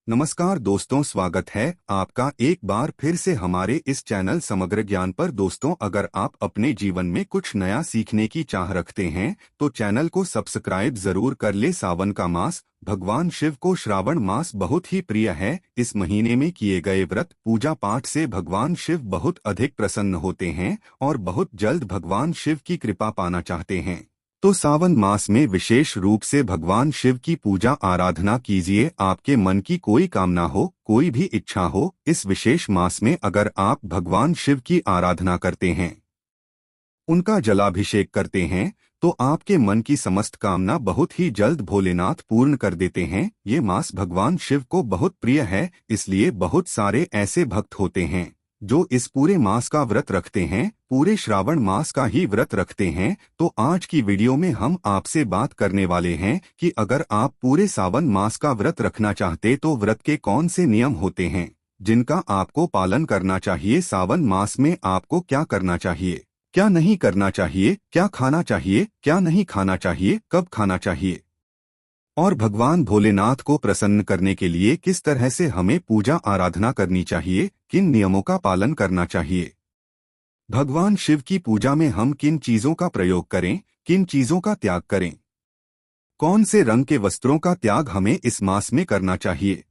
नमस्कार दोस्तों, स्वागत है आपका एक बार फिर से हमारे इस चैनल समग्र ज्ञान पर। दोस्तों, अगर आप अपने जीवन में कुछ नया सीखने की चाह रखते हैं तो चैनल को सब्सक्राइब जरूर कर ले। सावन का मास, भगवान शिव को श्रावण मास बहुत ही प्रिय है। इस महीने में किए गए व्रत पूजा पाठ से भगवान शिव बहुत अधिक प्रसन्न होते हैं और बहुत जल्द भगवान शिव की कृपा पाना चाहते हैं। तो सावन मास में विशेष रूप से भगवान शिव की पूजा आराधना कीजिए। आपके मन की कोई कामना हो, कोई भी इच्छा हो, इस विशेष मास में अगर आप भगवान शिव की आराधना करते हैं, उनका जलाभिषेक करते हैं, तो आपके मन की समस्त कामना बहुत ही जल्द भोलेनाथ पूर्ण कर देते हैं। ये मास भगवान शिव को बहुत प्रिय है, इसलिए बहुत सारे ऐसे भक्त होते हैं जो इस पूरे मास का व्रत रखते हैं, पूरे श्रावण मास का ही व्रत रखते हैं। तो आज की वीडियो में हम आपसे बात करने वाले हैं कि अगर आप पूरे सावन मास का व्रत रखना चाहते तो व्रत के कौन से नियम होते हैं जिनका आपको पालन करना चाहिए। सावन मास में आपको क्या करना चाहिए, क्या नहीं करना चाहिए, क्या खाना चाहिए, क्या नहीं खाना चाहिए, कब खाना चाहिए, और भगवान भोलेनाथ को प्रसन्न करने के लिए किस तरह से हमें पूजा आराधना करनी चाहिए, किन नियमों का पालन करना चाहिए। भगवान शिव की पूजा में हम किन चीजों का प्रयोग करें, किन चीजों का त्याग करें, कौन से रंग के वस्त्रों का त्याग हमें इस मास में करना चाहिए,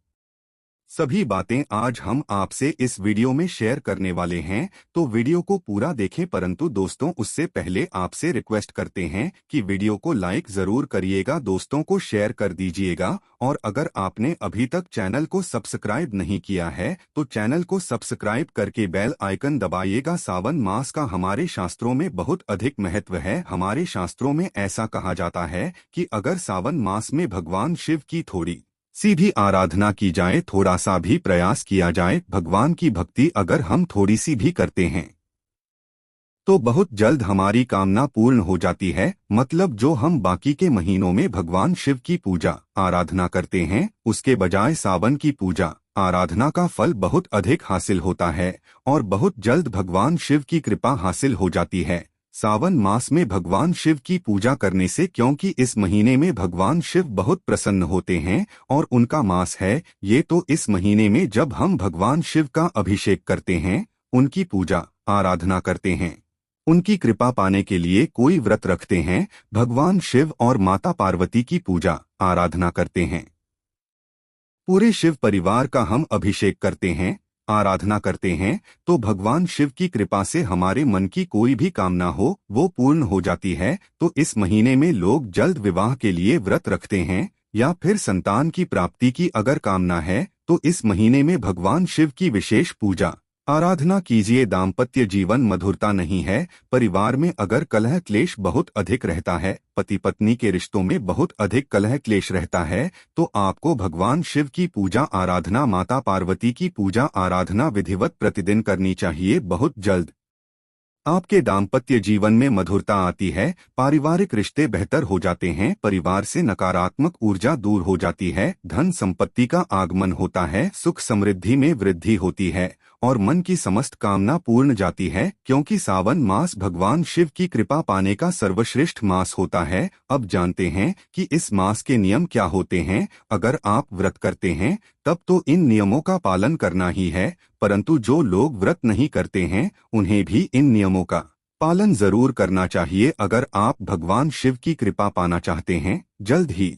सभी बातें आज हम आपसे इस वीडियो में शेयर करने वाले हैं। तो वीडियो को पूरा देखें, परंतु दोस्तों उससे पहले आपसे रिक्वेस्ट करते हैं कि वीडियो को लाइक जरूर करिएगा, दोस्तों को शेयर कर दीजिएगा, और अगर आपने अभी तक चैनल को सब्सक्राइब नहीं किया है तो चैनल को सब्सक्राइब करके बेल आइकन दबाइएगा। सावन मास का हमारे शास्त्रों में बहुत अधिक महत्व है। हमारे शास्त्रों में ऐसा कहा जाता है कि अगर सावन मास में भगवान शिव की थोड़ी सी भी आराधना की जाए, थोड़ा सा भी प्रयास किया जाए, भगवान की भक्ति अगर हम थोड़ी सी भी करते हैं तो बहुत जल्द हमारी कामना पूर्ण हो जाती है। मतलब जो हम बाकी के महीनों में भगवान शिव की पूजा आराधना करते हैं, उसके बजाय सावन की पूजा आराधना का फल बहुत अधिक हासिल होता है और बहुत जल्द भगवान शिव की कृपा हासिल हो जाती है सावन मास में भगवान शिव की पूजा करने से, क्योंकि इस महीने में भगवान शिव बहुत प्रसन्न होते हैं और उनका मास है ये। तो इस महीने में जब हम भगवान शिव का अभिषेक करते हैं, उनकी पूजा आराधना करते हैं, उनकी कृपा पाने के लिए कोई व्रत रखते हैं, भगवान शिव और माता पार्वती की पूजा आराधना करते हैं, पूरे शिव परिवार का हम अभिषेक करते हैं, आराधना करते हैं, तो भगवान शिव की कृपा से हमारे मन की कोई भी कामना हो वो पूर्ण हो जाती है। तो इस महीने में लोग जल्द विवाह के लिए व्रत रखते हैं या फिर संतान की प्राप्ति की अगर कामना है तो इस महीने में भगवान शिव की विशेष पूजा आराधना कीजिए। दाम्पत्य जीवन मधुरता नहीं है, परिवार में अगर कलह क्लेश बहुत अधिक रहता है, पति पत्नी के रिश्तों में बहुत अधिक कलह क्लेश रहता है, तो आपको भगवान शिव की पूजा आराधना, माता पार्वती की पूजा आराधना विधिवत प्रतिदिन करनी चाहिए। बहुत जल्द आपके दाम्पत्य जीवन में मधुरता आती है, पारिवारिक रिश्ते बेहतर हो जाते हैं, परिवार से नकारात्मक ऊर्जा दूर हो जाती है, धन संपत्ति का आगमन होता है, सुख समृद्धि में वृद्धि होती है और मन की समस्त कामना पूर्ण जाती है। क्योंकि सावन मास भगवान शिव की कृपा पाने का सर्वश्रेष्ठ मास होता है। अब जानते हैं कि इस मास के नियम क्या होते हैं। अगर आप व्रत करते हैं तब तो इन नियमों का पालन करना ही है, परंतु जो लोग व्रत नहीं करते हैं उन्हें भी इन नियमों का पालन जरूर करना चाहिए। अगर आप भगवान शिव की कृपा पाना चाहते हैं, जल्द ही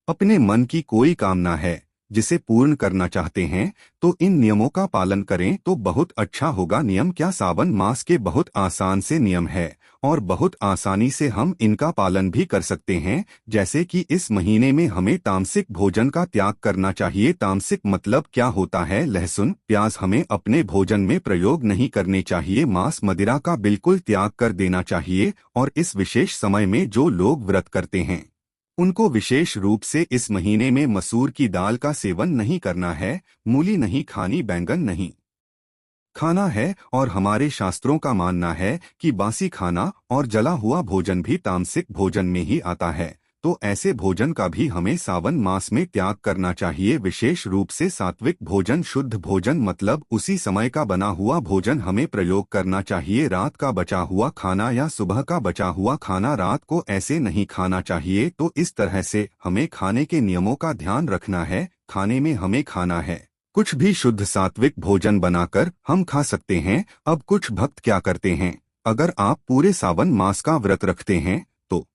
अपने मन की कोई कामना है जिसे पूर्ण करना चाहते हैं, तो इन नियमों का पालन करें तो बहुत अच्छा होगा। नियम क्या, सावन मास के बहुत आसान से नियम है और बहुत आसानी से हम इनका पालन भी कर सकते हैं। जैसे कि इस महीने में हमें तामसिक भोजन का त्याग करना चाहिए। तामसिक मतलब क्या होता है, लहसुन प्याज हमें अपने भोजन में प्रयोग नहीं करने चाहिए। मांस मदिरा का बिल्कुल त्याग कर देना चाहिए। और इस विशेष समय में जो लोग व्रत करते हैं उनको विशेष रूप से इस महीने में मसूर की दाल का सेवन नहीं करना है, मूली नहीं खानी, बैंगन नहीं खाना है। और हमारे शास्त्रों का मानना है कि बासी खाना और जला हुआ भोजन भी तामसिक भोजन में ही आता है। तो ऐसे भोजन का भी हमें सावन मास में त्याग करना चाहिए। विशेष रूप से सात्विक भोजन, शुद्ध भोजन मतलब उसी समय का बना हुआ भोजन हमें प्रयोग करना चाहिए। रात का बचा हुआ खाना या सुबह का बचा हुआ खाना रात को ऐसे नहीं खाना चाहिए। तो इस तरह से हमें खाने के नियमों का ध्यान रखना है। खाने में हमें खाना है कुछ भी शुद्ध सात्विक भोजन बनाकर हम खा सकते हैं। अब कुछ भक्त क्या करते हैं, अगर आप पूरे सावन मास का व्रत रखते हैं तो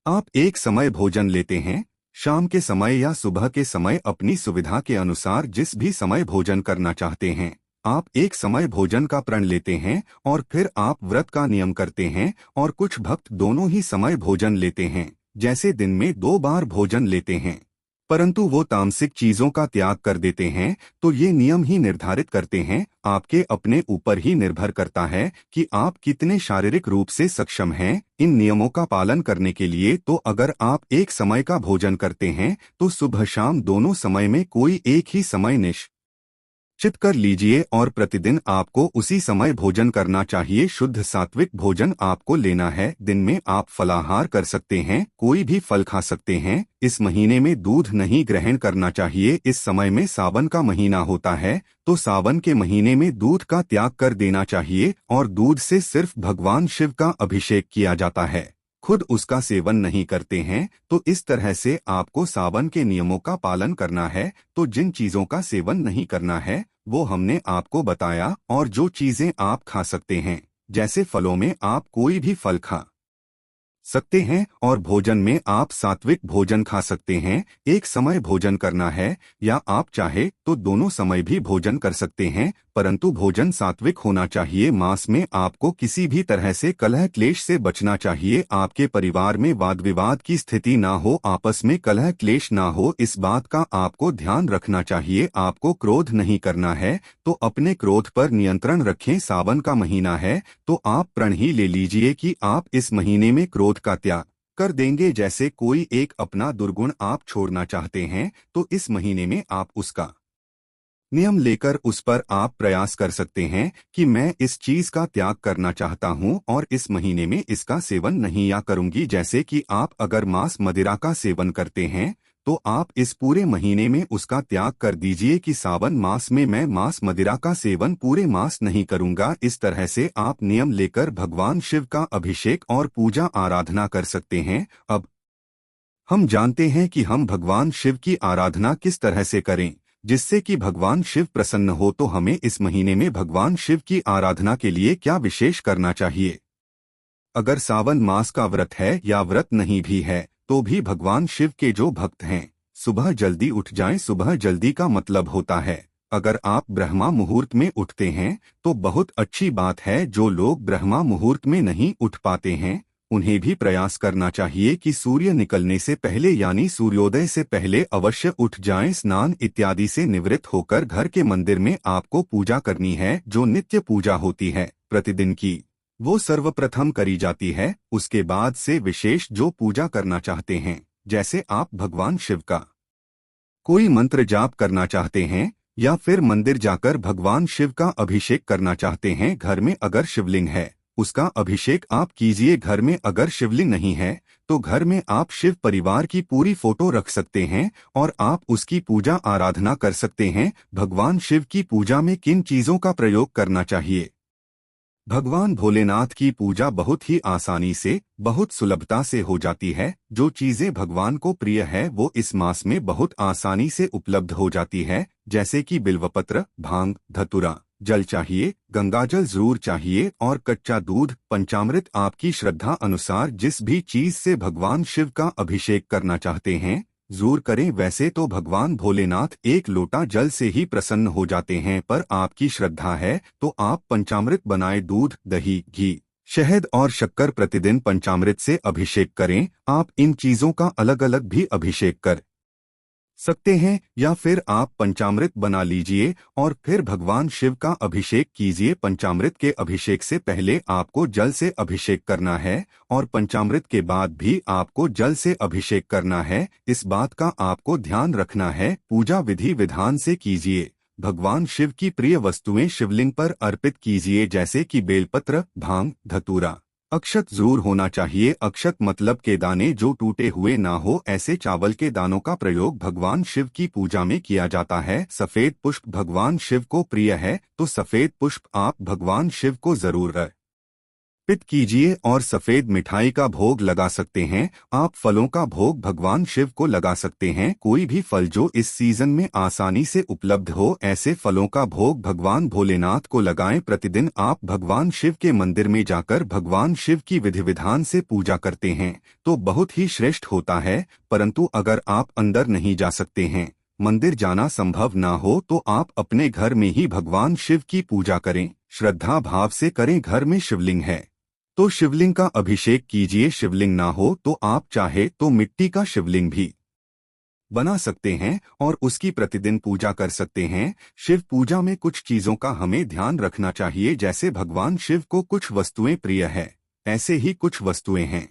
आप एक समय भोजन लेते हैं, शाम के समय या सुबह के समय अपनी सुविधा के अनुसार जिस भी समय भोजन करना चाहते हैं। आप एक समय भोजन का प्रण लेते हैं और फिर आप व्रत का नियम करते हैं। और कुछ भक्त दोनों ही समय भोजन लेते हैं, जैसे दिन में 2 बार भोजन लेते हैं, परंतु वो तामसिक चीजों का त्याग कर देते हैं। तो ये नियम ही निर्धारित करते हैं, आपके अपने ऊपर ही निर्भर करता है कि आप कितने शारीरिक रूप से सक्षम हैं इन नियमों का पालन करने के लिए। तो अगर आप एक समय का भोजन करते हैं तो सुबह शाम दोनों समय में कोई एक ही समय चित कर लीजिए और प्रतिदिन आपको उसी समय भोजन करना चाहिए। शुद्ध सात्विक भोजन आपको लेना है। दिन में आप फलाहार कर सकते हैं, कोई भी फल खा सकते हैं। इस महीने में दूध नहीं ग्रहण करना चाहिए। इस समय में सावन का महीना होता है, तो सावन के महीने में दूध का त्याग कर देना चाहिए और दूध से सिर्फ भगवान शिव का अभिषेक किया जाता है, खुद उसका सेवन नहीं करते हैं। तो इस तरह से आपको सावन के नियमों का पालन करना है। तो जिन चीजों का सेवन नहीं करना है वो हमने आपको बताया, और जो चीजें आप खा सकते हैं, जैसे फलों में आप कोई भी फल खा सकते हैं और भोजन में आप सात्विक भोजन खा सकते हैं। एक समय भोजन करना है या आप चाहे तो दोनों समय भी भोजन कर सकते हैं, परंतु भोजन सात्विक होना चाहिए। मास में आपको किसी भी तरह से कलह क्लेश से बचना चाहिए। आपके परिवार में वाद विवाद की स्थिति ना हो, आपस में कलह क्लेश ना हो, इस बात का आपको ध्यान रखना चाहिए। आपको क्रोध नहीं करना है, तो अपने क्रोध पर नियंत्रण रखें। सावन का महीना है तो आप प्रण ही ले लीजिए कि आप इस महीने में क्रोध का त्याग कर देंगे। जैसे कोई एक अपना दुर्गुण आप छोड़ना चाहते हैं तो इस महीने में आप उसका नियम लेकर उस पर आप प्रयास कर सकते हैं कि मैं इस चीज का त्याग करना चाहता हूं और इस महीने में इसका सेवन नहीं या करूंगी। जैसे कि आप अगर मांस मदिरा का सेवन करते हैं तो आप इस पूरे महीने में उसका त्याग कर दीजिए कि सावन मास में मैं मांस मदिरा का सेवन पूरे मास नहीं करूंगा। इस तरह से आप नियम लेकर भगवान शिव का अभिषेक और पूजा आराधना कर सकते हैं। अब हम जानते हैं कि हम भगवान शिव की आराधना किस तरह से करें जिससे कि भगवान शिव प्रसन्न हो। तो हमें इस महीने में भगवान शिव की आराधना के लिए क्या विशेष करना चाहिए। अगर सावन मास का व्रत है या व्रत नहीं भी है तो भी भगवान शिव के जो भक्त हैं सुबह जल्दी उठ जाएं। सुबह जल्दी का मतलब होता है अगर आप ब्रह्मा मुहूर्त में उठते हैं तो बहुत अच्छी बात है। जो लोग ब्रह्मा मुहूर्त में नहीं उठ पाते हैं उन्हें भी प्रयास करना चाहिए कि सूर्य निकलने से पहले यानी सूर्योदय से पहले अवश्य उठ जाएं। स्नान इत्यादि से निवृत्त होकर घर के मंदिर में आपको पूजा करनी है। जो नित्य पूजा होती है प्रतिदिन की, वो सर्वप्रथम करी जाती है। उसके बाद से विशेष जो पूजा करना चाहते हैं, जैसे आप भगवान शिव का कोई मंत्र जाप करना चाहते हैं या फिर मंदिर जाकर भगवान शिव का अभिषेक करना चाहते हैं। घर में अगर शिवलिंग है उसका अभिषेक आप कीजिए। घर में अगर शिवलिंग नहीं है तो घर में आप शिव परिवार की पूरी फोटो रख सकते हैं और आप उसकी पूजा आराधना कर सकते हैं। भगवान शिव की पूजा में किन चीजों का प्रयोग करना चाहिए। भगवान भोलेनाथ की पूजा बहुत ही आसानी से, बहुत सुलभता से हो जाती है। जो चीजें भगवान को प्रिय है वो इस मास में बहुत आसानी से उपलब्ध हो जाती है। जैसे कि बिल्वपत्र, भांग, धतूरा, जल चाहिए, गंगाजल जरूर चाहिए और कच्चा दूध। पंचामृत आपकी श्रद्धा अनुसार जिस भी चीज से भगवान शिव का अभिषेक करना चाहते हैं जरूर करें। वैसे तो भगवान भोलेनाथ एक लोटा जल से ही प्रसन्न हो जाते हैं, पर आपकी श्रद्धा है तो आप पंचामृत बनाए दूध, दही, घी, शहद और शक्कर प्रतिदिन पंचामृत से अभिषेक करें। आप इन चीजों का अलग अलग भी अभिषेक कर सकते हैं या फिर आप पंचामृत बना लीजिए और फिर भगवान शिव का अभिषेक कीजिए। पंचामृत के अभिषेक से पहले आपको जल से अभिषेक करना है और पंचामृत के बाद भी आपको जल से अभिषेक करना है। इस बात का आपको ध्यान रखना है। पूजा विधि विधान से कीजिए। भगवान शिव की प्रिय वस्तुएं शिवलिंग पर अर्पित कीजिए, जैसे कि बेलपत्र, भांग, धतूरा, अक्षत जरूर होना चाहिए। अक्षत मतलब के दाने जो टूटे हुए ना हो, ऐसे चावल के दानों का प्रयोग भगवान शिव की पूजा में किया जाता है। सफेद पुष्प भगवान शिव को प्रिय है, तो सफेद पुष्प आप भगवान शिव को जरूर अर्पित कीजिए। और सफेद मिठाई का भोग लगा सकते हैं। आप फलों का भोग भगवान शिव को लगा सकते हैं। कोई भी फल जो इस सीजन में आसानी से उपलब्ध हो, ऐसे फलों का भोग भगवान भोलेनाथ को लगाएं। प्रतिदिन आप भगवान शिव के मंदिर में जाकर भगवान शिव की विधि विधान से पूजा करते हैं तो बहुत ही श्रेष्ठ होता है। परंतु अगर आप अंदर नहीं जा सकते हैं, मंदिर जाना संभव ना हो, तो आप अपने घर में ही भगवान शिव की पूजा करें। श्रद्धा भाव से करें। घर में शिवलिंग है तो शिवलिंग का अभिषेक कीजिए। शिवलिंग ना हो तो आप चाहे तो मिट्टी का शिवलिंग भी बना सकते हैं और उसकी प्रतिदिन पूजा कर सकते हैं। शिव पूजा में कुछ चीजों का हमें ध्यान रखना चाहिए। जैसे भगवान शिव को कुछ वस्तुएं प्रिय है, ऐसे ही कुछ वस्तुएं हैं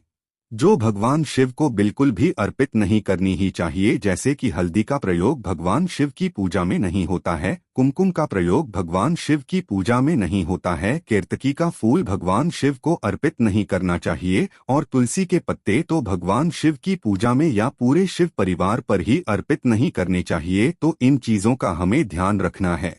जो भगवान शिव को बिल्कुल भी अर्पित नहीं करनी ही चाहिए। जैसे कि हल्दी का प्रयोग भगवान शिव की पूजा में नहीं होता है, कुमकुम का प्रयोग भगवान शिव की पूजा में नहीं होता है, केतकी का फूल भगवान शिव को अर्पित नहीं करना चाहिए, और तुलसी के पत्ते तो भगवान शिव की पूजा में या पूरे शिव परिवार पर ही अर्पित नहीं करने चाहिए। तो इन चीजों का हमें ध्यान रखना है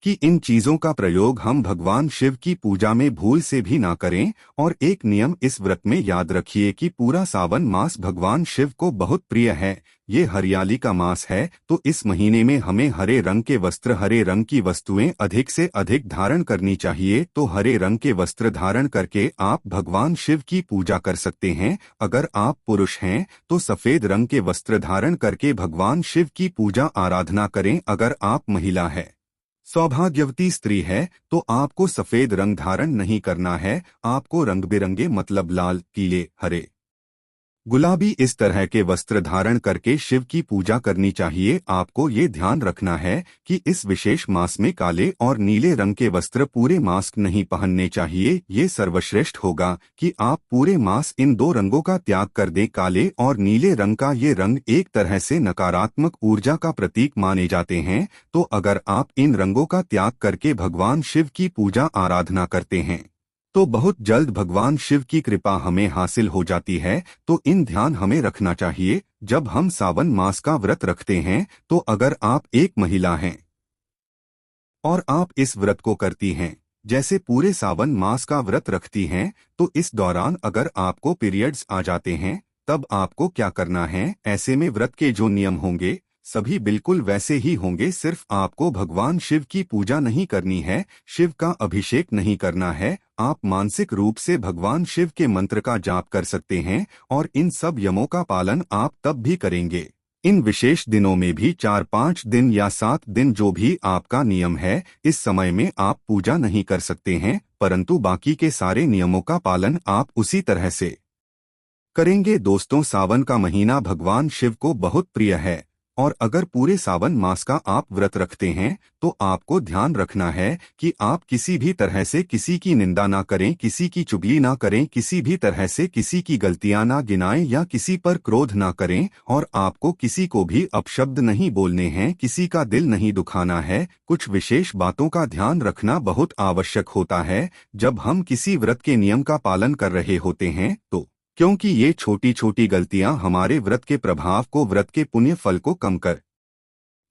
कि इन चीजों का प्रयोग हम भगवान शिव की पूजा में भूल से भी ना करें। और एक नियम इस व्रत में याद रखिए कि पूरा सावन मास भगवान शिव को बहुत प्रिय है। ये हरियाली का मास है, तो इस महीने में हमें हरे रंग के वस्त्र, हरे रंग की वस्तुएं अधिक से अधिक धारण करनी चाहिए। तो हरे रंग के वस्त्र धारण करके आप भगवान शिव की पूजा कर सकते हैं। अगर आप पुरुष हैं तो सफेद रंग के वस्त्र धारण करके भगवान शिव की पूजा आराधना करें। अगर आप महिला है, सौभाग्यवती स्त्री है, तो आपको सफेद रंग धारण नहीं करना है। आपको रंग बिरंगे मतलब लाल, पीले, हरे, गुलाबी इस तरह के वस्त्र धारण करके शिव की पूजा करनी चाहिए। आपको ये ध्यान रखना है कि इस विशेष मास में काले और नीले रंग के वस्त्र पूरे मास नहीं पहनने चाहिए। ये सर्वश्रेष्ठ होगा कि आप पूरे मास इन दो रंगों का त्याग कर दें। काले और नीले रंग का ये रंग एक तरह से नकारात्मक ऊर्जा का प्रतीक माने जाते हैं। तो अगर आप इन रंगों का त्याग करके भगवान शिव की पूजा आराधना करते हैं तो बहुत जल्द भगवान शिव की कृपा हमें हासिल हो जाती है। तो इन ध्यान हमें रखना चाहिए जब हम सावन मास का व्रत रखते हैं। तो अगर आप एक महिला हैं और आप इस व्रत को करती हैं, जैसे पूरे सावन मास का व्रत रखती हैं, तो इस दौरान अगर आपको पीरियड्स आ जाते हैं तब आपको क्या करना है। ऐसे में व्रत के जो नियम होंगे सभी बिल्कुल वैसे ही होंगे। सिर्फ आपको भगवान शिव की पूजा नहीं करनी है, शिव का अभिषेक नहीं करना है। आप मानसिक रूप से भगवान शिव के मंत्र का जाप कर सकते हैं और इन सब यमों का पालन आप तब भी करेंगे। इन विशेष दिनों में भी 4-5 दिन या 7 दिन जो भी आपका नियम है, इस समय में आप पूजा नहीं कर सकते हैं, परंतु बाकी के सारे नियमों का पालन आप उसी तरह से करेंगे। दोस्तों, सावन का महीना भगवान शिव को बहुत प्रिय है और अगर पूरे सावन मास का आप व्रत रखते हैं तो आपको ध्यान रखना है कि आप किसी भी तरह से किसी की निंदा ना करें, किसी की चुगली ना करें, किसी भी तरह से किसी की गलतियां ना गिनाएं या किसी पर क्रोध ना करें। और आपको किसी को भी अपशब्द नहीं बोलने हैं, किसी का दिल नहीं दुखाना है। कुछ विशेष बातों का ध्यान रखना बहुत आवश्यक होता है जब हम किसी व्रत के नियम का पालन कर रहे होते हैं, तो क्योंकि ये छोटी छोटी गलतियां हमारे व्रत के प्रभाव को, व्रत के पुण्य फल को कम कर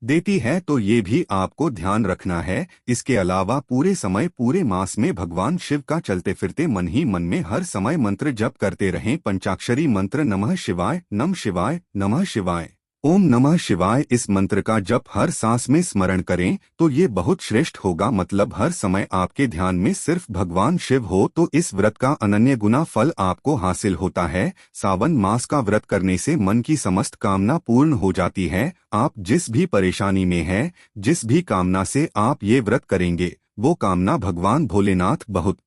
देती है। तो ये भी आपको ध्यान रखना है। इसके अलावा पूरे समय, पूरे मास में भगवान शिव का चलते फिरते मन ही मन में हर समय मंत्र जप करते रहें। पंचाक्षरी मंत्र नमः शिवाय, नम शिवाय, नमः शिवाय, ओम नमः शिवाय, इस मंत्र का जप हर सांस में स्मरण करें तो ये बहुत श्रेष्ठ होगा। मतलब हर समय आपके ध्यान में सिर्फ भगवान शिव हो तो इस व्रत का अनन्य गुना फल आपको हासिल होता है। सावन मास का व्रत करने से मन की समस्त कामना पूर्ण हो जाती है। आप जिस भी परेशानी में हैं, जिस भी कामना से आप ये व्रत करेंगे, वो कामना भगवान भोलेनाथ बहुत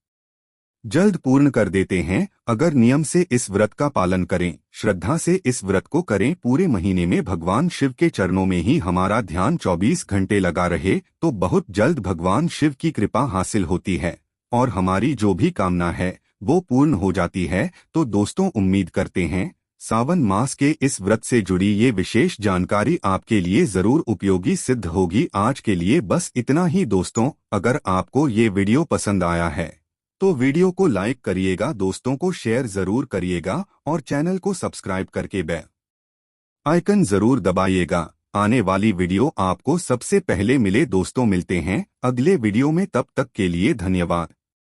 जल्द पूर्ण कर देते हैं। अगर नियम से इस व्रत का पालन करें, श्रद्धा से इस व्रत को करें, पूरे महीने में भगवान शिव के चरणों में ही हमारा ध्यान 24 घंटे लगा रहे, तो बहुत जल्द भगवान शिव की कृपा हासिल होती है और हमारी जो भी कामना है वो पूर्ण हो जाती है। तो दोस्तों, उम्मीद करते हैं सावन मास के इस व्रत से जुड़ी ये विशेष जानकारी आपके लिए जरूर उपयोगी सिद्ध होगी। आज के लिए बस इतना ही दोस्तों। अगर आपको ये वीडियो पसंद आया है तो वीडियो को लाइक करिएगा, दोस्तों को शेयर जरूर करिएगा और चैनल को सब्सक्राइब करके बेल आइकन जरूर दबाइएगा। आने वाली वीडियो आपको सबसे पहले मिले। दोस्तों मिलते हैं अगले वीडियो में, तब तक के लिए धन्यवाद।